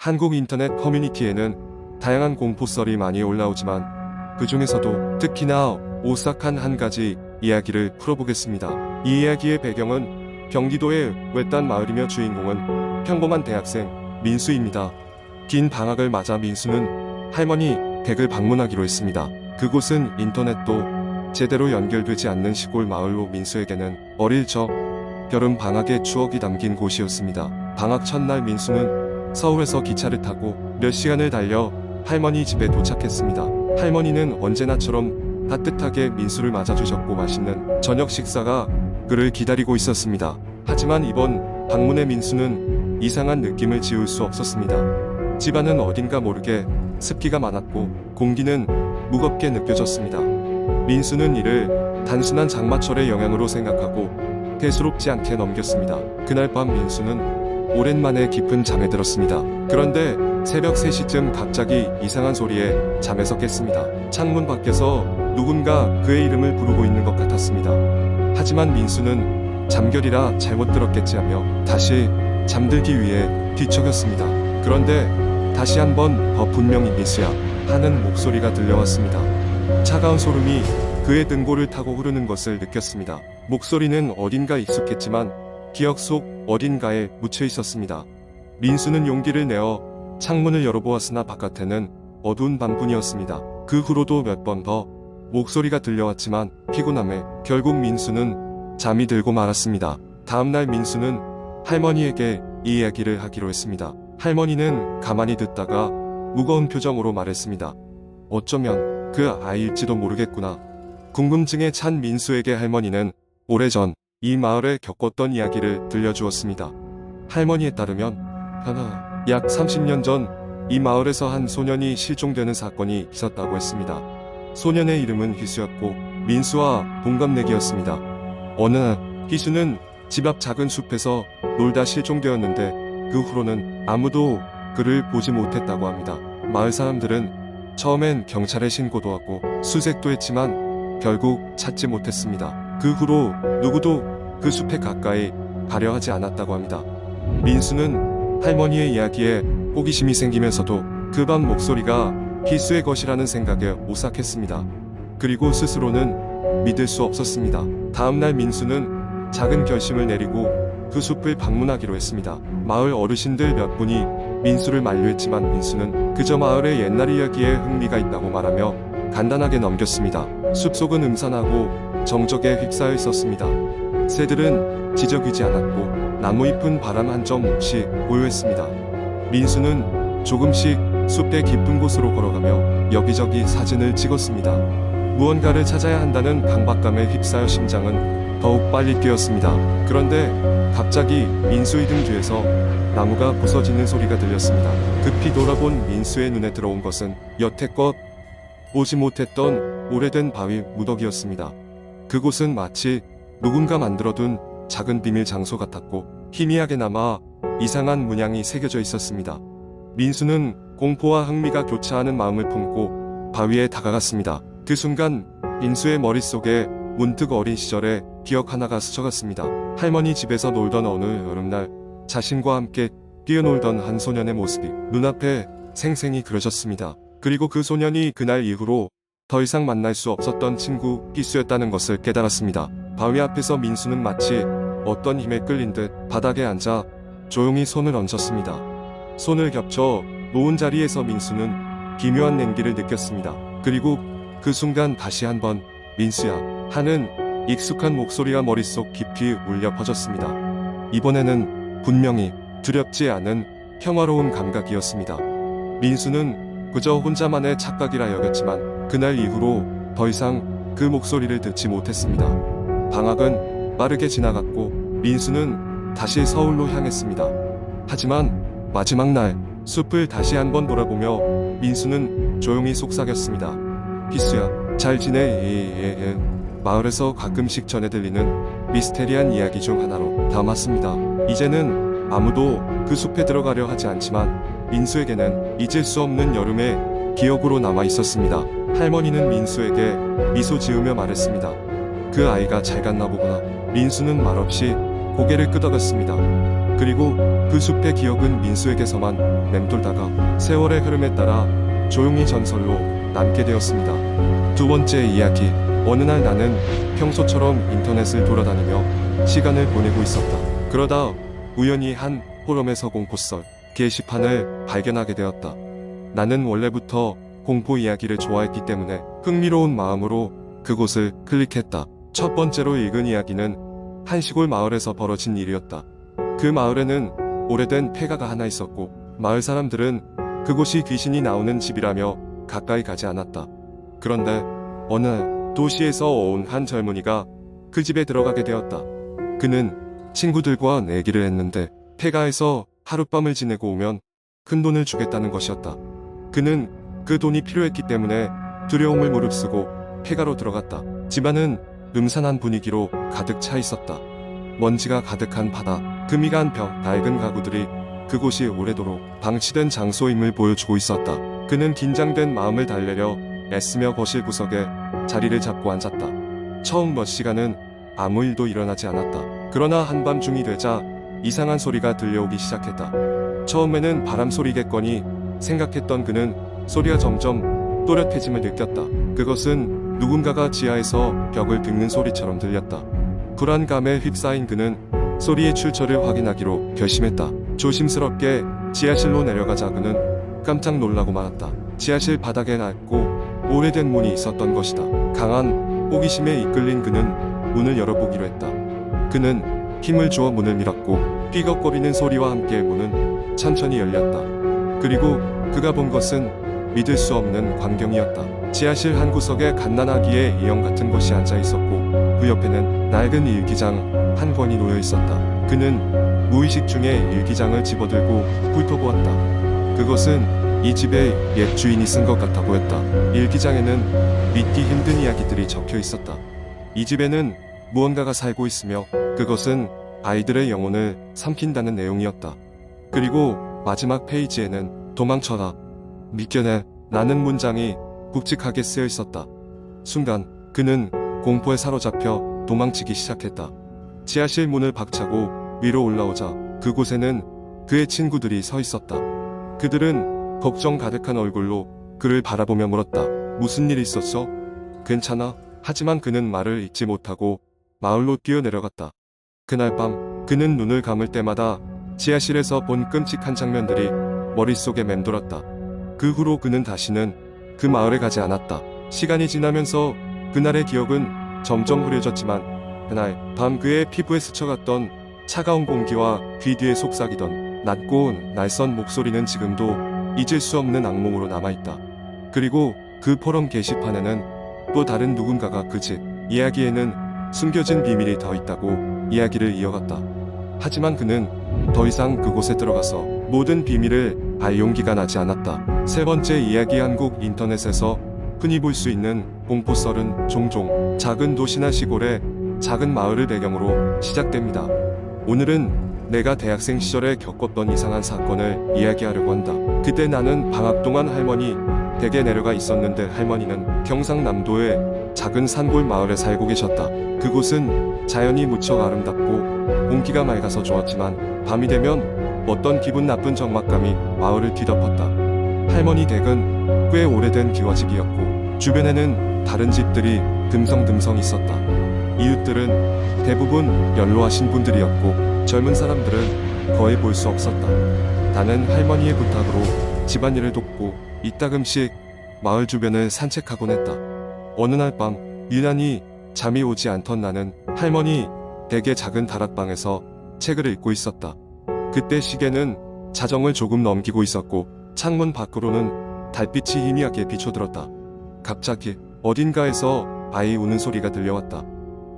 한국 인터넷 커뮤니티에는 다양한 공포썰이 많이 올라오지만 그 중에서도 특히나 오싹한 한 가지 이야기를 풀어보겠습니다. 이 이야기의 배경은 경기도의 외딴 마을이며 주인공은 평범한 대학생 민수입니다. 긴 방학을 맞아 민수는 할머니 댁을 방문하기로 했습니다. 그곳은 인터넷도 제대로 연결되지 않는 시골 마을로 민수에게는 어릴 적 여름 방학의 추억이 담긴 곳이었습니다. 방학 첫날 민수는 서울에서 기차를 타고 몇 시간을 달려 할머니 집에 도착했습니다. 할머니는 언제나처럼 따뜻하게 민수를 맞아주셨고 맛있는 저녁 식사가 그를 기다리고 있었습니다. 하지만 이번 방문에 민수는 이상한 느낌을 지울 수 없었습니다. 집안은 어딘가 모르게 습기가 많았고 공기는 무겁게 느껴졌습니다. 민수는 이를 단순한 장마철의 영향으로 생각하고 대수롭지 않게 넘겼습니다. 그날 밤 민수는 오랜만에 깊은 잠에 들었습니다. 그런데 새벽 3시쯤 갑자기 이상한 소리에 잠에서 깼습니다. 창문 밖에서 누군가 그의 이름을 부르고 있는 것 같았습니다. 하지만 민수는 잠결이라 잘못 들었겠지 하며 다시 잠들기 위해 뒤척였습니다. 그런데 다시 한번 더 분명히 민수야 하는 목소리가 들려왔습니다. 차가운 소름이 그의 등골을 타고 흐르는 것을 느꼈습니다. 목소리는 어딘가 익숙했지만 기억 속 어딘가에 묻혀 있었습니다. 민수는 용기를 내어 창문을 열어보았으나 바깥에는 어두운 밤뿐이었습니다. 그 후로도 몇 번 더 목소리가 들려왔지만 피곤함에 결국 민수는 잠이 들고 말았습니다. 다음날 민수는 할머니에게 이 이야기를 하기로 했습니다. 할머니는 가만히 듣다가 무거운 표정으로 말했습니다. 어쩌면 그 아이일지도 모르겠구나. 궁금증에 찬 민수에게 할머니는 오래전 이 마을에 겪었던 이야기를 들려주었습니다. 할머니에 따르면 약 30년 전 이 마을에서 한 소년이 실종되는 사건이 있었다고 했습니다. 소년의 이름은 희수였고 민수와 동갑내기였습니다. 어느 날 희수는 집 앞 작은 숲에서 놀다 실종되었는데 그 후로는 아무도 그를 보지 못했다고 합니다. 마을 사람들은 처음엔 경찰에 신고도 하고 수색도 했지만 결국 찾지 못했습니다. 그 후로 누구도 그 숲에 가까이 가려 하지 않았다고 합니다. 민수는 할머니의 이야기에 호기심이 생기면서도 그 밤 목소리가 희수의 것이라는 생각에 오싹했습니다. 그리고 스스로는 믿을 수 없었습니다. 다음날 민수는 작은 결심을 내리고 그 숲을 방문하기로 했습니다. 마을 어르신들 몇 분이 민수를 만류했지만 민수는 그저 마을의 옛날 이야기에 흥미가 있다고 말하며 간단하게 넘겼습니다. 숲속은 음산하고 정적에 휩싸여 있었습니다. 새들은 지저귀지 않았고 나무잎은 바람 한 점 없이 고요했습니다. 민수는 조금씩 숲의 깊은 곳으로 걸어가며 여기저기 사진을 찍었습니다. 무언가를 찾아야 한다는 강박감에 휩싸여 심장은 더욱 빨리 뛰었습니다. 그런데 갑자기 민수의 등 뒤에서 나무가 부서지는 소리가 들렸습니다. 급히 돌아본 민수의 눈에 들어온 것은 여태껏 보지 못했던 오래된 바위 무더기였습니다. 그곳은 마치 누군가 만들어둔 작은 비밀 장소 같았고 희미하게 남아 이상한 문양이 새겨져 있었습니다. 민수는 공포와 흥미가 교차하는 마음을 품고 바위에 다가갔습니다. 그 순간 민수의 머릿속에 문득 어린 시절의 기억 하나가 스쳐갔습니다. 할머니 집에서 놀던 어느 여름날 자신과 함께 뛰어놀던 한 소년의 모습이 눈앞에 생생히 그려졌습니다. 그리고 그 소년이 그날 이후로 더 이상 만날 수 없었던 친구 희수였다는 것을 깨달았습니다. 바위 앞에서 민수는 마치 어떤 힘에 끌린 듯 바닥에 앉아 조용히 손을 얹었습니다. 손을 겹쳐 놓은 자리에서 민수는 기묘한 냉기를 느꼈습니다. 그리고 그 순간 다시 한번 민수야 하는 익숙한 목소리가 머릿속 깊이 울려 퍼졌습니다. 이번에는 분명히 두렵지 않은 평화로운 감각이었습니다. 민수는 그저 혼자만의 착각이라 여겼지만 그날 이후로 더 이상 그 목소리를 듣지 못했습니다. 방학은 빠르게 지나갔고 민수는 다시 서울로 향했습니다. 하지만 마지막 날 숲을 다시 한번 돌아보며 민수는 조용히 속삭였습니다. 희수야 잘 지내? 예. 마을에서 가끔씩 전해 들리는 미스테리한 이야기 중 하나로 담았습니다. 이제는 아무도 그 숲에 들어가려 하지 않지만 민수에게는 잊을 수 없는 여름의 기억으로 남아 있었습니다. 할머니는 민수에게 미소 지으며 말했습니다. 그 아이가 잘 갔나 보구나. 민수는 말없이 고개를 끄덕였습니다. 그리고 그 숲의 기억은 민수에게서만 맴돌다가 세월의 흐름에 따라 조용히 전설로 남게 되었습니다. 두 번째 이야기. 어느 날 나는 평소처럼 인터넷을 돌아다니며 시간을 보내고 있었다. 그러다 우연히 한 포럼에서 공포썰 게시판을 발견하게 되었다. 나는 원래부터 공포 이야기를 좋아했기 때문에 흥미로운 마음으로 그곳을 클릭했다. 첫 번째로 읽은 이야기는 한 시골 마을에서 벌어진 일이었다. 그 마을에는 오래된 폐가가 하나 있었고 마을 사람들은 그곳이 귀신이 나오는 집이라며 가까이 가지 않았다. 그런데 어느 날 도시에서 온 한 젊은이가 그 집에 들어가게 되었다. 그는 친구들과 내기를 했는데 폐가에서 하룻밤을 지내고 오면 큰 돈을 주겠다는 것이었다. 그는 그 돈이 필요했기 때문에 두려움을 무릅쓰고 폐가로 들어갔다. 집안은 음산한 분위기로 가득 차 있었다. 먼지가 가득한 바닥, 금이 간 벽, 낡은 가구들이 그곳이 오래도록 방치된 장소임을 보여주고 있었다. 그는 긴장된 마음을 달래려 애쓰며 거실 구석에 자리를 잡고 앉았다. 처음 몇 시간은 아무 일도 일어나지 않았다. 그러나 한밤중이 되자 이상한 소리가 들려오기 시작했다. 처음에는 바람 소리겠거니 생각했던 그는 소리가 점점 또렷해짐을 느꼈다. 그것은 누군가가 지하에서 벽을 긁는 소리처럼 들렸다. 불안감에 휩싸인 그는 소리의 출처를 확인하기로 결심했다. 조심스럽게 지하실로 내려가자 그는 깜짝 놀라고 말았다. 지하실 바닥에 낡고 오래된 문이 있었던 것이다. 강한 호기심에 이끌린 그는 문을 열어보기로 했다. 그는 힘을 주어 문을 밀었고 삐걱거리는 소리와 함께 문은 천천히 열렸다. 그리고 그가 본 것은 믿을 수 없는 광경이었다. 지하실 한 구석에 갓난아기의 인형 같은 것이 앉아 있었고 그 옆에는 낡은 일기장 한 권이 놓여 있었다. 그는 무의식 중에 일기장을 집어들고 훑어보았다. 그것은 이 집의 옛 주인이 쓴 것 같아 보였다. 일기장에는 믿기 힘든 이야기들이 적혀 있었다. 이 집에는 무언가가 살고 있으며 그것은 아이들의 영혼을 삼킨다는 내용이었다. 그리고 마지막 페이지에는 도망쳐라, 믿겨내, 라는 문장이 굵직하게 쓰여 있었다. 순간 그는 공포에 사로잡혀 도망치기 시작했다. 지하실 문을 박차고 위로 올라오자 그곳에는 그의 친구들이 서 있었다. 그들은 걱정 가득한 얼굴로 그를 바라보며 물었다. 무슨 일 있었어? 괜찮아? 하지만 그는 말을 잇지 못하고 마을로 뛰어내려갔다. 그날 밤 그는 눈을 감을 때마다 지하실에서 본 끔찍한 장면들이 머릿속에 맴돌았다. 그 후로 그는 다시는 그 마을에 가지 않았다. 시간이 지나면서 그날의 기억은 점점 흐려졌지만 그날 밤 그의 피부에 스쳐갔던 차가운 공기와 귀 뒤에 속삭이던 낮고 날선 목소리는 지금도 잊을 수 없는 악몽으로 남아있다. 그리고 그 포럼 게시판에는 또 다른 누군가가 그 집 이야기에는 숨겨진 비밀이 더 있다고 이야기를 이어갔다. 하지만 그는 더 이상 그곳에 들어가서 모든 비밀을 알 용기가 나지 않았다. 세 번째 이야기. 한국 인터넷에서 흔히 볼 수 있는 공포썰은 종종 작은 도시나 시골의 작은 마을을 배경으로 시작됩니다. 오늘은 내가 대학생 시절에 겪었던 이상한 사건을 이야기하려고 한다. 그때 나는 방학 동안 할머니 댁에 내려가 있었는데 할머니는 경상남도의 작은 산골 마을에 살고 계셨다. 그곳은 자연이 무척 아름답고 공기가 맑아서 좋았지만 밤이 되면 어떤 기분 나쁜 적막감이 마을을 뒤덮었다. 할머니 댁은 꽤 오래된 기와집이었고 주변에는 다른 집들이 듬성듬성 있었다. 이웃들은 대부분 연로하신 분들이었고 젊은 사람들은 거의 볼 수 없었다. 나는 할머니의 부탁으로 집안일을 돕고 이따금씩 마을 주변을 산책하곤 했다. 어느 날 밤 유난히 잠이 오지 않던 나는 할머니 댁의 작은 다락방에서 책을 읽고 있었다. 그때 시계는 자정을 조금 넘기고 있었고 창문 밖으로는 달빛이 희미하게 비춰들었다. 갑자기 어딘가에서 아이 우는 소리가 들려왔다.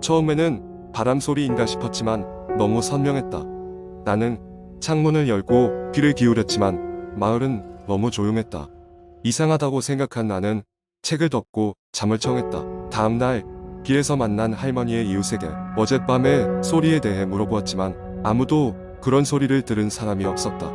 처음에는 바람 소리인가 싶었지만 너무 선명했다. 나는 창문을 열고 귀를 기울였지만 마을은 너무 조용했다. 이상하다고 생각한 나는 책을 덮고 잠을 청했다. 다음날 길에서 만난 할머니의 이웃에게 어젯밤의 소리에 대해 물어보았지만 아무도 그런 소리를 들은 사람이 없었다.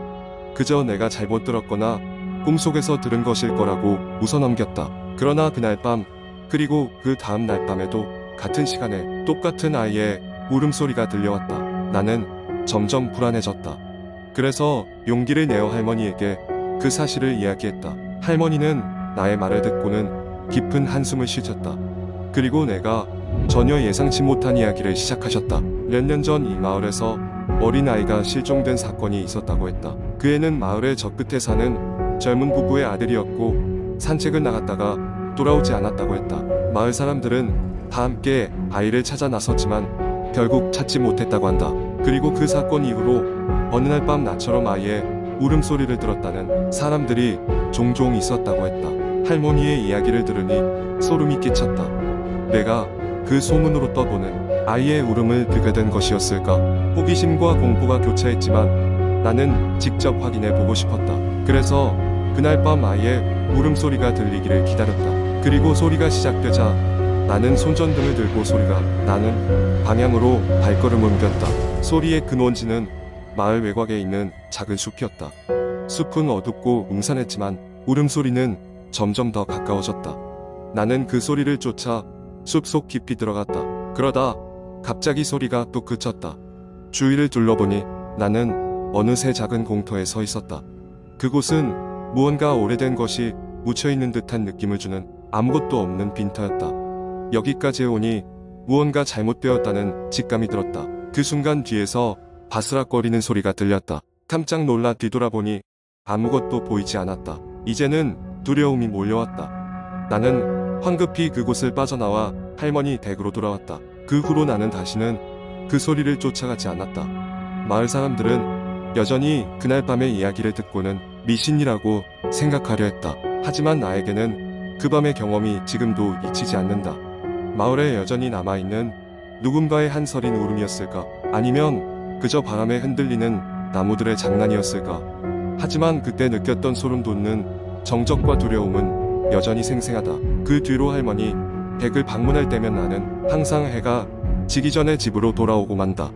그저 내가 잘못 들었거나 꿈속에서 들은 것일 거라고 웃어넘겼다. 그러나 그날 밤 그리고 그 다음 날 밤에도 같은 시간에 똑같은 아이의 울음소리가 들려왔다. 나는 점점 불안해졌다. 그래서 용기를 내어 할머니에게 그 사실을 이야기했다. 할머니는 나의 말을 듣고는 깊은 한숨을 쉬셨다. 그리고 내가 전혀 예상치 못한 이야기를 시작하셨다. 몇 년 전 이 마을에서 어린아이가 실종된 사건이 있었다고 했다. 그 애는 마을의 저 끝에 사는 젊은 부부의 아들이었고 산책을 나갔다가 돌아오지 않았다고 했다. 마을 사람들은 다 함께 아이를 찾아 나섰지만 결국 찾지 못했다고 한다. 그리고 그 사건 이후로 어느 날 밤 나처럼 아이의 울음소리를 들었다는 사람들이 종종 있었다고 했다. 할머니의 이야기를 들으니 소름이 끼쳤다. 내가 그 소문으로 떠도는 아이의 울음을 듣게 된 것이었을까? 호기심과 공포가 교차했지만 나는 직접 확인해 보고 싶었다. 그래서 그날 밤 아이의 울음소리가 들리기를 기다렸다. 그리고 소리가 시작되자 나는 손전등을 들고 소리가 나는 방향으로 발걸음을 옮겼다. 소리의 근원지는 마을 외곽에 있는 작은 숲이었다. 숲은 어둡고 음산했지만 울음소리는 점점 더 가까워졌다. 나는 그 소리를 쫓아 숲속 깊이 들어갔다. 그러다 갑자기 소리가 또 그쳤다. 주위를 둘러보니 나는 어느새 작은 공터에 서 있었다. 그곳은 무언가 오래된 것이 묻혀있는 듯한 느낌을 주는 아무것도 없는 빈터였다. 여기까지 오니 무언가 잘못되었다는 직감이 들었다. 그 순간 뒤에서 바스락거리는 소리가 들렸다. 깜짝 놀라 뒤돌아보니 아무것도 보이지 않았다. 이제는 두려움이 몰려왔다. 나는 황급히 그곳을 빠져나와 할머니 댁으로 돌아왔다. 그 후로 나는 다시는 그 소리를 쫓아가지 않았다. 마을 사람들은 여전히 그날 밤의 이야기를 듣고는 미신이라고 생각하려 했다. 하지만 나에게는 그 밤의 경험이 지금도 잊히지 않는다. 마을에 여전히 남아있는 누군가의 한서린 울음이었을까? 아니면 그저 바람에 흔들리는 나무들의 장난이었을까? 하지만 그때 느꼈던 소름 돋는 정적과 두려움은 여전히 생생하다. 그 뒤로 할머니 댁을 방문할 때면 나는 항상 해가 지기 전에 집으로 돌아오고 만다.